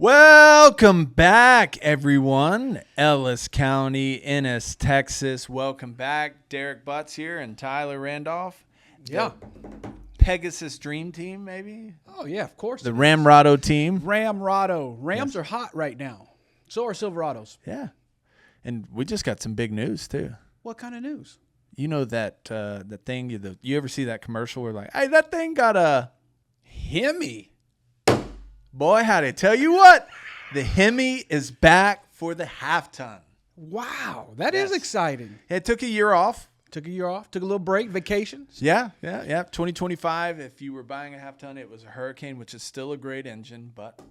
Welcome back, everyone. Ellis County, Ennis, Texas. Welcome back. Derek Butts here and Tyler Randolph. Yeah. Pegasus Dream Team, maybe? Oh, yeah, of course. The RamRado team. RamRado. Rams are hot right now. So are Silverados. Yeah. And we just got some big news, too. What kind of news? You know that the thing, you ever see that commercial where like, hey, that thing got a Hemi. Boy, how'd I tell you what? The Hemi is back for the half ton. Wow, that is exciting. It took a year off. Took a year off, took a little break, vacations. Yeah. 2025, if you were buying a half ton, it was a Hurricane, which is still a great engine, but,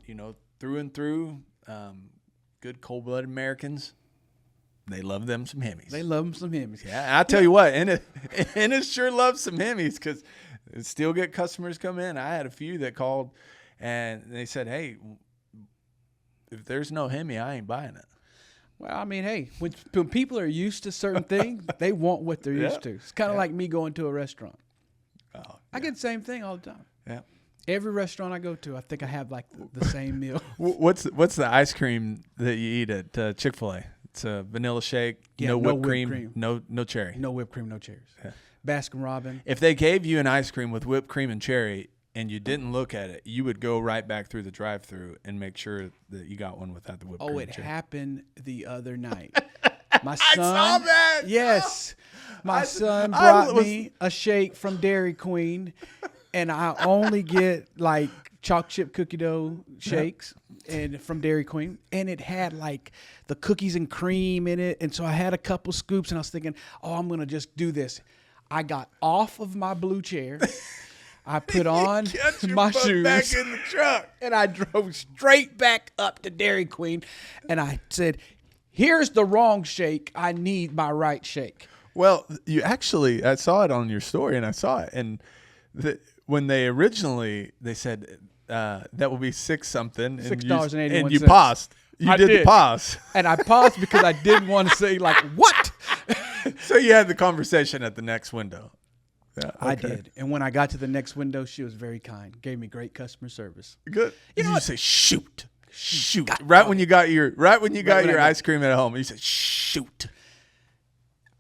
through and through, good cold-blooded Americans, they love them some Hemis. They love them some Hemis. Yeah, I'll tell you what, Ennis sure loves some Hemis because still get customers come in. I had a few that called, and they said, hey, if there's no Hemi, I ain't buying it. Well, I mean, hey, when people are used to certain things, they want what they're used to. It's kind of like me going to a restaurant. I get the same thing all the time. Yeah. Every restaurant I go to, I think I have like the same meal. What's the ice cream that you eat at Chick-fil-A? It's a vanilla shake, no whipped cream, no cherry. No whipped cream, no cherries. Yeah. Baskin-Robbins. If they gave you an ice cream with whipped cream and cherry and you didn't look at it, you would go right back through the drive-thru and make sure that you got one without the whipped cream. Oh, it cherry. happened the other night. My son, I saw that. Yes. My son brought me a shake from Dairy Queen, and I only get like chocolate chip cookie dough shakes and from Dairy Queen, and it had like the cookies and cream in it, and so I had a couple scoops, and I was thinking, oh, I'm going to just do this. I got off of my blue chair. I put on my shoes back in the truck, and I drove straight back up to Dairy Queen, and I said, here's the wrong shake. I need my right shake. Well, I saw it on your story, and I saw it. And when they said that will be $6-something. $6.81. And you paused. I did pause. And I paused because I didn't want to say, like, what? So you had the conversation at the next window. Yeah, okay. I did. And when I got to the next window, she was very kind. Gave me great customer service. Good. You know you what? say shoot. Right when you got your ice cream at home, you said shoot.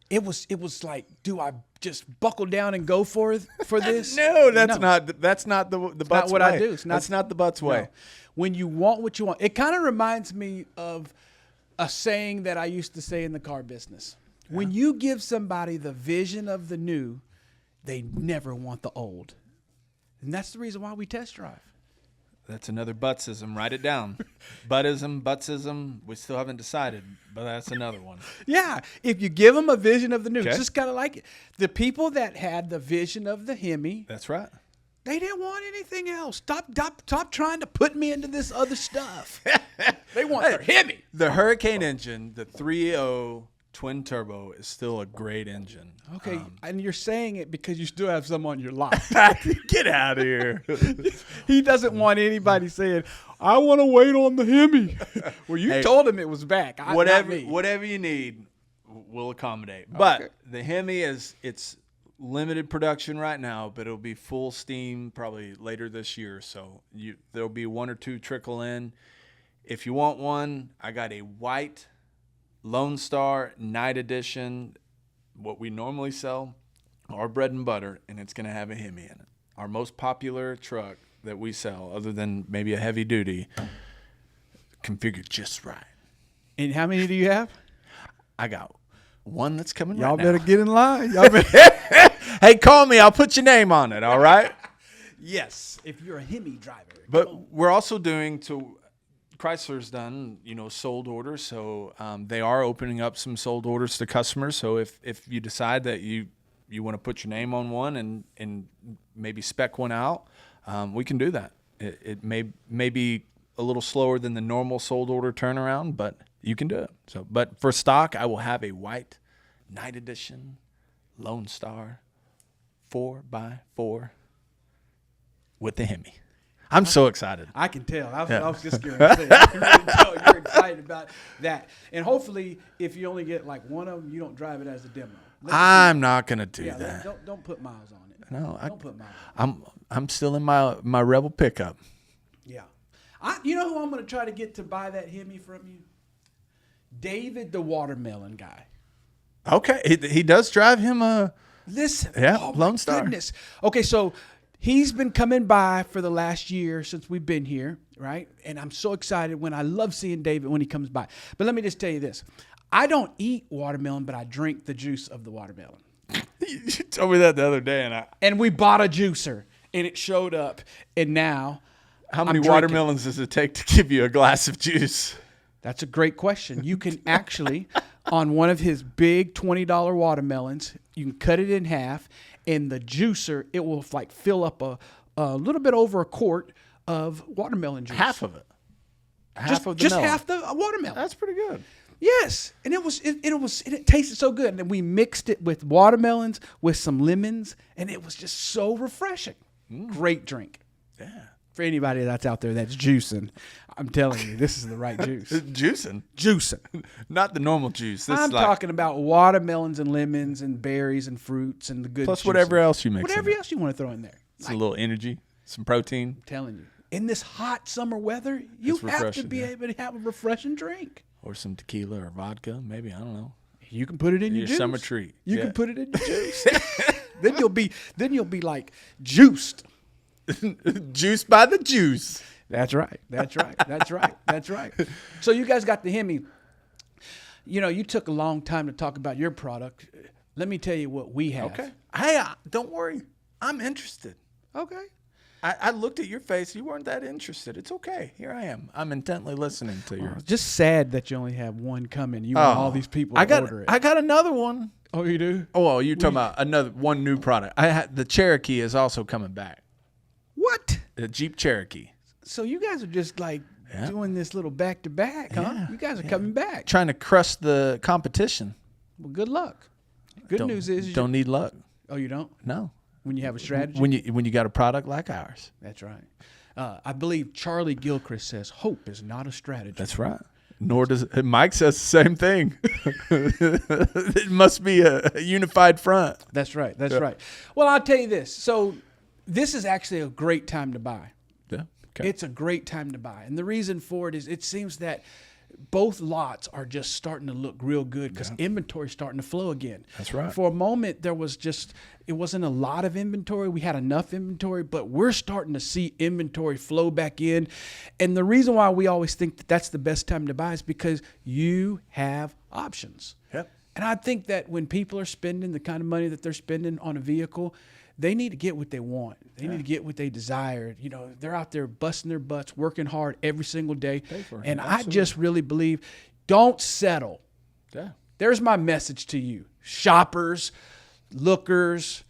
It was like, do I just buckle down and go for this? No, that's not the Butts not what way. I do. That's not the Butts way. No. When you want what you want, it kind of reminds me of a saying that I used to say in the car business. Yeah. When you give somebody the vision of the new, they never want the old. And that's the reason why we test drive. That's another Buttsism. Write it down. Buttsism. We still haven't decided, but that's another one. Yeah. If you give them a vision of the new, it's just kind of like it. The people that had the vision of the Hemi. That's right. They didn't want anything else. Stop trying to put me into this other stuff. They want their Hemi. The Hurricane engine, the 3.0 twin turbo, is still a great engine. Okay, and you're saying it because you still have some on your lot. Get out of here. He doesn't want anybody saying, I want to wait on the Hemi. Well, you told him it was back. Whatever you need, we'll accommodate. But the Hemi it's limited production right now, but it'll be full steam probably later this year. So there'll be one or two trickle in. If you want one, I got a white Lone Star Night Edition, what we normally sell, our bread and butter, and it's going to have a Hemi in it. Our most popular truck that we sell, other than maybe a heavy duty, configured just right. And how many do you have? I got one that's coming Y'all right now. Y'all better get in line. Hey, call me. I'll put your name on it, all right? Yes, if you're a Hemi driver. But we're also doing Chrysler's done, sold orders, so they are opening up some sold orders to customers. So if you decide that you want to put your name on one and maybe spec one out, we can do that. It may be a little slower than the normal sold order turnaround, but you can do it. So, but for stock, I will have a white Night Edition Lone Star 4x4 with the Hemi. I'm so excited. I can tell. I was just going to say, I can really tell you're excited about that. And hopefully, if you only get like one of them, you don't drive it as a demo. I'm not going to do that. Don't put miles on it. No, don't put miles on it. I'm still in my Rebel pickup. Yeah. You know who I'm going to try to get to buy that Hemi from you? David, the watermelon guy. Okay, he does drive him a Listen, Lone Star. Goodness. Okay, so he's been coming by for the last year since we've been here, right? And I'm so excited I love seeing David when he comes by. But let me just tell you this. I don't eat watermelon, but I drink the juice of the watermelon. You told me that the other day, and we bought a juicer, and it showed up, and now how many watermelons does it take to give you a glass of juice? That's a great question. You can actually, on one of his big $20 watermelons, you can cut it in half, and the juicer, it will like fill up a little bit over a quart of watermelon juice. Half of it. Half the watermelon. That's pretty good. Yes, and it tasted so good. And then we mixed it with watermelons with some lemons, and it was just so refreshing. Great drink. Yeah. For anybody that's out there that's juicing, I'm telling you, this is the right juice. Juicing? Juicing. Not the normal juice. I'm talking about watermelons and lemons and berries and fruits and the good plus juicing. Whatever else you mix Whatever else you want to throw in there. It's a little energy, some protein. I'm telling you. In this hot summer weather, you have to be able to have a refreshing drink. Or some tequila or vodka, maybe. I don't know. You can put it in your juice. Summer treat. You can put it in your juice. then you'll be like juiced. Juiced by the juice. That's right. So you guys got the Hemi. You know, you took a long time to talk about your product. Let me tell you what we have. Okay. Hey, don't worry. I'm interested. Okay. I looked at your face. You weren't that interested. It's okay. Here I am. I'm intently listening to you. Just sad that you only have one coming. You want all these people to order it. I got another one. Oh, you do? Oh, well, you're talking about one new product. The Cherokee is also coming back. What? The Jeep Cherokee. So you guys are just like doing this little back-to-back, huh? Yeah. You guys are coming back. Trying to crush the competition. Well, good luck. Good news is you don't need luck. Oh, you don't? No. When you have a strategy? When you got a product like ours. That's right. I believe Charlie Gilchrist says hope is not a strategy. That's right. Nor does Mike says the same thing. It must be a unified front. That's right. That's right. Well, I'll tell you this. So this is actually a great time to buy. Yeah. Okay. It's a great time to buy. And the reason for it is it seems that both lots are just starting to look real good because inventory is starting to flow again. That's right. For a moment, it wasn't a lot of inventory. We had enough inventory, but we're starting to see inventory flow back in. And the reason why we always think that that's the best time to buy is because you have options. Yep. And I think that when people are spending the kind of money that they're spending on a vehicle, they need to get what they want. They need to get what they desire. You know, they're out there busting their butts, working hard every single day. And I just really believe, don't settle. Yeah. There's my message to you. Shoppers, lookers,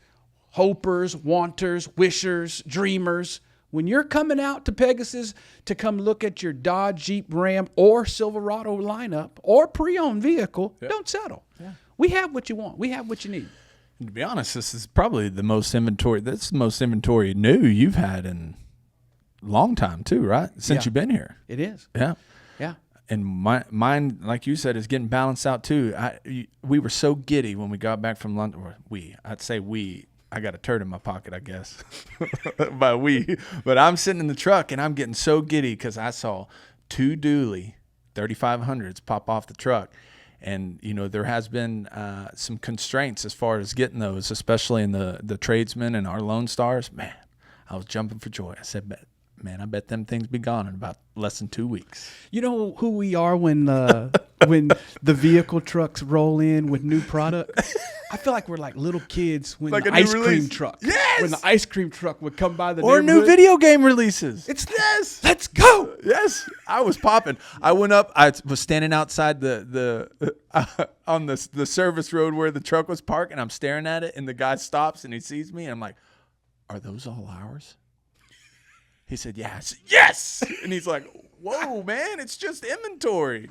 hopers, wanters, wishers, dreamers. When you're coming out to Pegasus to come look at your Dodge, Jeep, Ram, or Silverado lineup or pre-owned vehicle, don't settle. Yeah. We have what you want. We have what you need. To be honest, this is probably the most inventory. That's the most inventory new you've had in a long time too, right? Since you've been here. It is. Yeah. Yeah. And mine, like you said, is getting balanced out too. We were so giddy when we got back from London. Or I'd say we. I got a turd in my pocket, I guess. By we. But I'm sitting in the truck and I'm getting so giddy because I saw 2 dually 3500s pop off the truck. And, you know, there has been some constraints as far as getting those, especially in the tradesmen and our Lone Stars. Man, I was jumping for joy. I said, I bet them things be gone in about less than 2 weeks. You know who we are when when the vehicle trucks roll in with new product? I feel like we're like little kids when like the ice cream truck. Yes! When the ice cream truck would come by the or new video game releases. It's this. Let's go. Yes. I was popping. I went up. I was standing outside the on the service road where the truck was parked, and I'm staring at it, and the guy stops and he sees me, and I'm like, "Are those all ours?" He said, "Yes." Yes. And he's like, "Whoa, man, it's just inventory."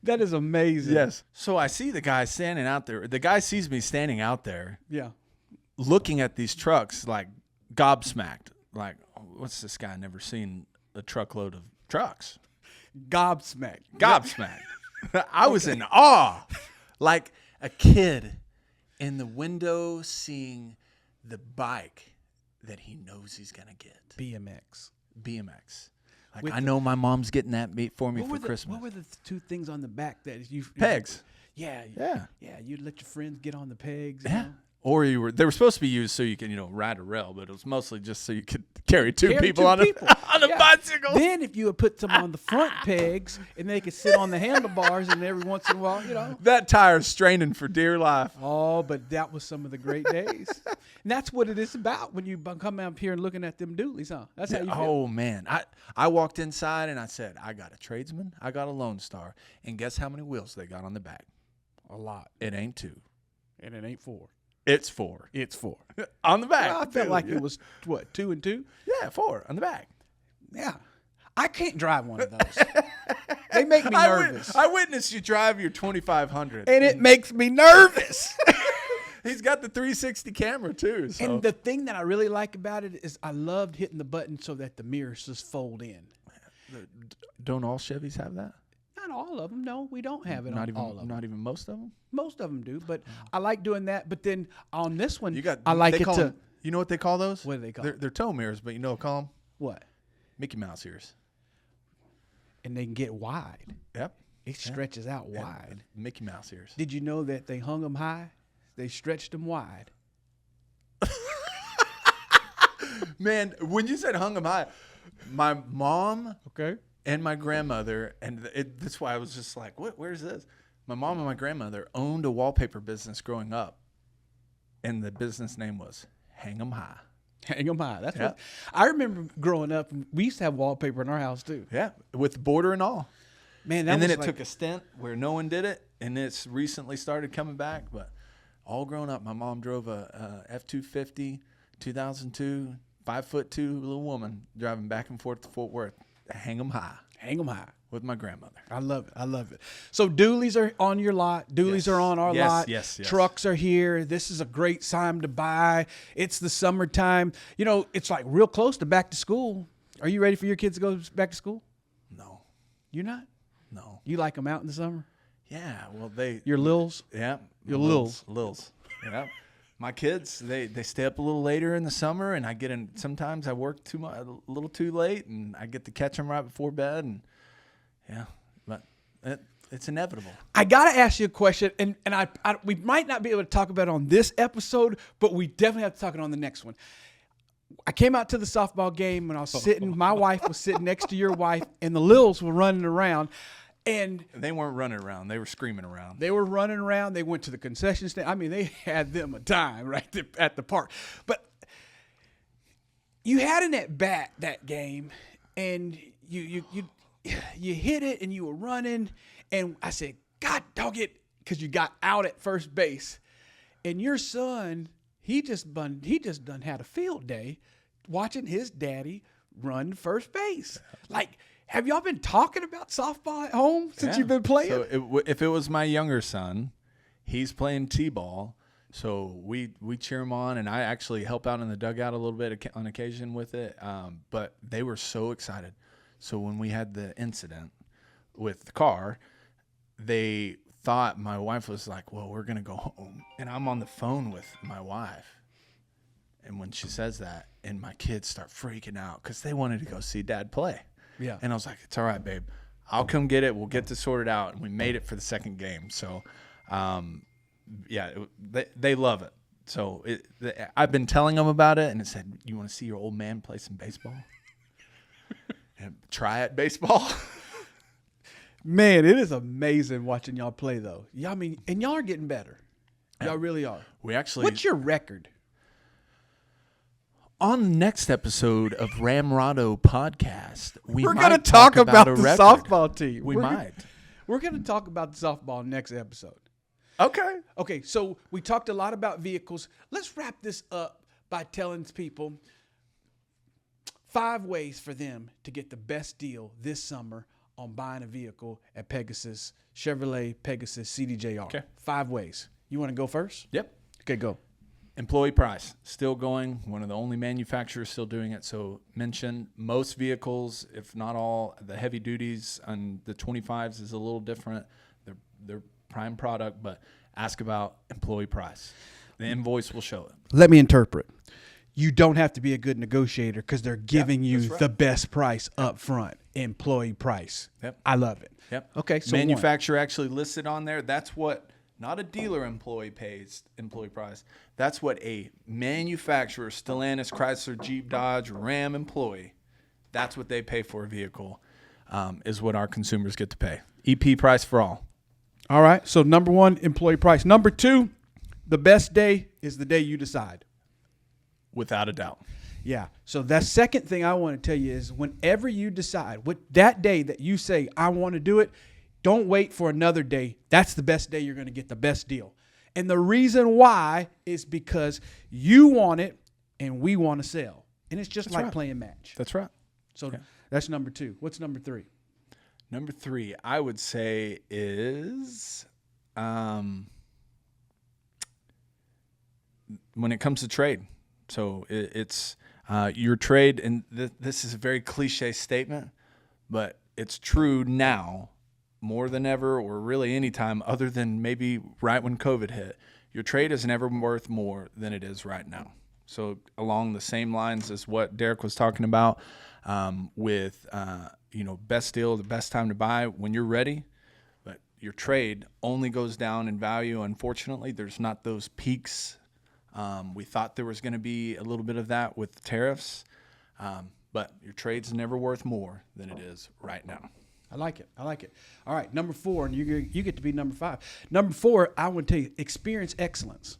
That is amazing. Yes. So I see the guy standing out there. The guy sees me standing out there. Yeah. Looking at these trucks like gobsmacked. Like, what's this guy never seen a truckload of trucks? Gobsmacked. I was in awe. Like a kid in the window seeing the bike that he knows he's going to get. BMX. BMX. Like I know my mom's getting that for me for Christmas. What were the two things on the back that you Pegs. Yeah. You'd let your friends get on the pegs. Yeah. You know? Or they were supposed to be used so you can, ride a rail, but it was mostly just so you could carry two people on a bicycle. Then if you would put some on the front pegs and they could sit on the handlebars, and every once in a while, that tire's straining for dear life. Oh, but that was some of the great days. And that's what it is about when you come out here and looking at them doolies, huh? That's how you feel. Oh man, I walked inside and I said, I got a Tradesman, I got a Lone Star, and guess how many wheels they got on the back? A lot. It ain't 2, and it ain't 4. It's 4. It's 4 on the back. Well, I felt like it was 2 and 2. Yeah, 4 on the back. Yeah, I can't drive one of those. They make me nervous. I witnessed you drive your 2500, and it makes me nervous. He's got the 360 camera too. So. And the thing that I really like about it is I loved hitting the button so that the mirrors just fold in. Don't all Chevys have that? Not all of them. No, we don't have it all of them. Not even most of them? Most of them do, but I like doing that. But then on this one, you know what they call those? What do they call They're tow mirrors, but call them? What? Mickey Mouse ears. And they can get wide. Yep. It stretches out wide. Mickey Mouse ears. Did you know that they hung them high? They stretched them wide. Man, when you said hung them high, my mom and my grandmother, and that's why I was just like, where's this? My mom and my grandmother owned a wallpaper business growing up, and the business name was Hang 'em High. Hang 'em high. That's what I remember growing up. We used to have wallpaper in our house too. Yeah, with border and all. Man, and then it took a stint where no one did it, and it's recently started coming back. But all grown up, my mom drove a F-250, 2002, 5'2" little woman driving back and forth to Fort Worth. Hang 'em high. Hang 'em high. With my grandmother. I love it. I love it. So dualies are on your lot. Dualies are on our lot. Yes. Trucks are here. This is a great time to buy. It's the summertime. It's like real close to back to school. Are you ready for your kids to go back to school? No. You're not? No. You like them out in the summer? Yeah. Well, your Lils? Yeah. Your Lils. Lils. Yeah. My kids, they stay up a little later in the summer, and I get in. Sometimes I work a little too late, and I get to catch them right before bed, and yeah, but it's inevitable. I got to ask you a question, and we might not be able to talk about it on this episode, but we definitely have to talk it on the next one. I came out to the softball game, and I was sitting, my wife was sitting next to your wife, and the Lils were running around. And they weren't running around. They were screaming around. They were running around. They went to the concession stand. I mean, they had them a time right there at the park. But you had an at-bat that game, and you hit it, and you were running. And I said, God dog it, because you got out at first base. And your son, he just done had a field day watching his daddy run first base. Like, have y'all been talking about softball at home since you've been playing? So if it was my younger son, he's playing t-ball, so we cheer him on, and I actually help out in the dugout a little bit on occasion with it. But they were so excited. So when we had the incident with the car, they thought my wife was like, well, we're going to go home. And I'm on the phone with my wife. And when she says that, and my kids start freaking out because they wanted to go see Dad play. Yeah. And I was like, it's all right, babe. I'll come get it. We'll get this sorted out. And we made it for the second game. So, they love it. So I've been telling them about it, and it said, you want to see your old man play some baseball? And try it, baseball? Man, it is amazing watching y'all play, though. I mean, and y'all are getting better. Y'all really are. What's your record? On the next episode of RamRado podcast, we're going to talk about the softball team. We're going to talk about the softball next episode. Okay, so we talked a lot about vehicles. Let's wrap this up by telling people 5 ways for them to get the best deal this summer on buying a vehicle at Pegasus, Chevrolet Pegasus CDJR. Okay. 5 ways. You want to go first? Yep. Okay, go. Employee price, still going. One of the only manufacturers still doing it. So mention most vehicles, if not all, the heavy duties and the 25s is a little different. They're prime product, but ask about employee price. The invoice will show it. Let me interpret. you don't have to be a good negotiator because they're giving you the best price up front, employee price. Yep. I love it. Yep. Okay. So manufacturer actually listed on there. That's what, not a dealer employee pays employee price. That's what a manufacturer, Stellantis, Chrysler, Jeep, Dodge, Ram employee, that's what they pay for a vehicle, is what our consumers get to pay. EP price for all. All right. So number 1, employee price. Number 2, the best day is the day you decide. Without a doubt. Yeah. So that second thing I want to tell you is whenever you decide, that day that you say, I want to do it, don't wait for another day. That's the best day you're going to get the best deal. And the reason why is because you want it and we want to sell. And it's just like playing match. That's right. So that's number 2. What's number 3? Number 3, I would say is when it comes to trade. So it's your trade, and this is a very cliche statement, but it's true now more than ever, or really any time other than maybe right when COVID hit. Your trade is never worth more than it is right now. So along the same lines as what Derek was talking about with best deal, the best time to buy when you're ready. But your trade only goes down in value. Unfortunately, there's not those peaks. We thought there was going to be a little bit of that with the tariffs, but your trade's never worth more than it is right now. I like it. All right, number 4, and you get to be number 5. Number 4, I would tell you, experience excellence.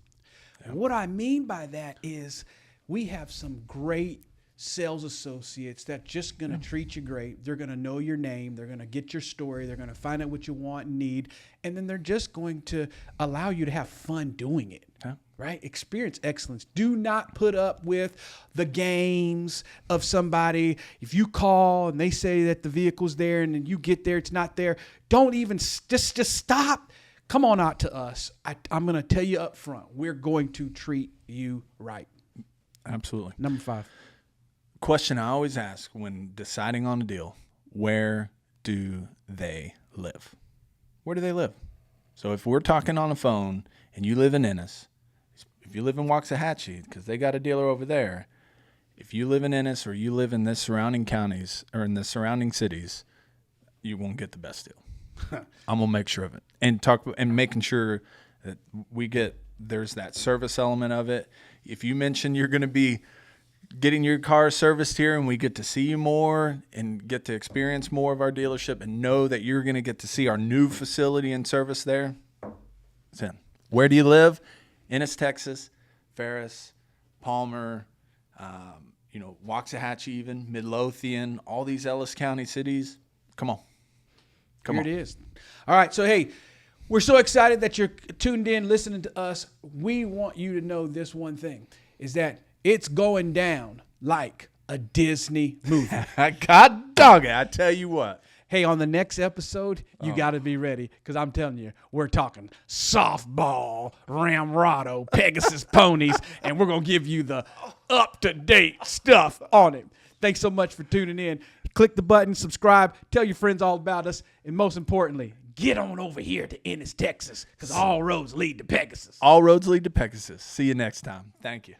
Yeah. What I mean by that is we have some great sales associates that just going to treat you great. They're going to know your name. They're going to get your story. They're going to find out what you want and need, and then they're just going to allow you to have fun doing it. Yeah. Right? Experience excellence. Do not put up with the games of somebody. If you call and they say that the vehicle's there and then you get there, it's not there. Don't even, just stop. Come on out to us. I'm going to tell you up front, we're going to treat you right. Absolutely. Number 5. Question I always ask when deciding on a deal, where do they live? Where do they live? So if we're talking on the phone and you live in Ennis, if you live in Waxahachie, because they got a dealer over there, if you live in Ennis or you live in the surrounding counties or in the surrounding cities, you won't get the best deal. I'm going to make sure of it. And making sure that there's that service element of it. If you mention you're going to be getting your car serviced here and we get to see you more and get to experience more of our dealership and know that you're going to get to see our new facility and service there, it's in. Where do you live? Ennis, Texas, Ferris, Palmer, Waxahachie even, Midlothian, all these Ellis County cities. Come on. Here it is. All right, so hey, we're so excited that you're tuned in, listening to us. We want you to know this one thing, is that it's going down like a Disney movie. God dog it, I tell you what. Hey, on the next episode, you got to be ready because I'm telling you, we're talking softball, RamRado, Pegasus ponies, and we're going to give you the up-to-date stuff on it. Thanks so much for tuning in. Click the button, subscribe, tell your friends all about us, and most importantly, get on over here to Ennis, Texas, because all roads lead to Pegasus. All roads lead to Pegasus. See you next time. Thank you.